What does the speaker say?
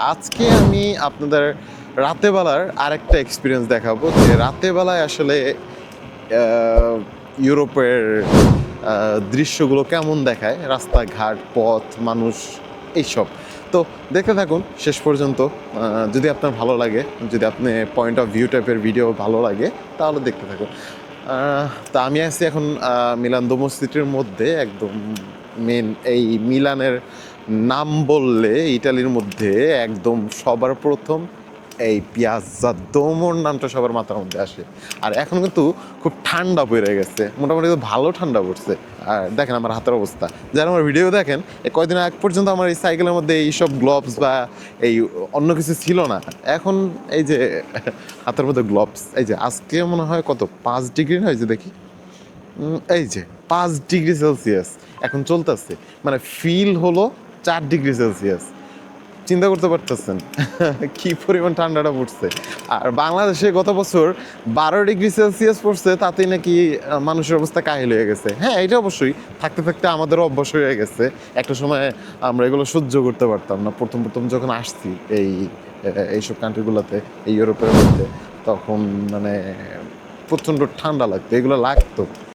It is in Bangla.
আজকে আমি আপনাদের রাতের বেলার আরেকটা এক্সপিরিয়েন্স দেখাবো যে রাতের বেলায় আসলে ইউরোপের দৃশ্যগুলো কেমন দেখায়, রাস্তাঘাট, পথ, মানুষ, এইসব। তো দেখতে থাকুন শেষ পর্যন্ত। যদি আপনার ভালো লাগে, যদি আপনি পয়েন্ট অফ ভিউ টাইপের ভিডিও ভালো লাগে, তাহলে দেখতে থাকুন। তা আমি আছি এখন মিলান দোমো সিটির মধ্যে, একদম মেন এই মিলানের নাম বললে ইটালির মধ্যে একদম সবার প্রথম এই পিয়াজ্জা দোমোর নামটা সবার মাথার মধ্যে আসে। আর এখন কিন্তু খুব ঠান্ডা পড়ে গেছে, মোটামুটি ভালো ঠান্ডা পড়ছে। আর দেখেন আমার হাতের অবস্থা, যারা আমার ভিডিও দেখেন, এই কয়দিন আগ পর্যন্ত আমার এই সাইকেলের মধ্যে এইসব গ্লোভস বা এই অন্য কিছু ছিল না। এখন এই যে হাতের মধ্যে গ্লোভস, এই যে আজকে মনে হয় কত 5 ডিগ্রি না, এই যে দেখি, এই যে 5 ডিগ্রি সেলসিয়াস এখন চলতেছে, মানে ফিল হলো 4 ডিগ্রি সেলসিয়াস। চিন্তা করতে পারতেছেন কি পরিমাণ ঠান্ডাটা পড়ছে। আর বাংলাদেশে গত বছর 12 ডিগ্রি সেলসিয়াস পড়ছে, তাতেই নাকি মানুষের অবস্থা কাহিল হয়ে গেছে। হ্যাঁ, এটা অবশ্যই থাকতে থাকতে আমাদেরও অভ্যাস হয়ে গেছে। একটা সময় আমরা এগুলো সহ্য করতে পারতাম না, প্রথম প্রথম যখন আসছি এইসব কান্ট্রিগুলোতে, এই ইউরোপের মধ্যে, তখন মানে প্রচণ্ড ঠান্ডা লাগতো, এগুলো লাগতো।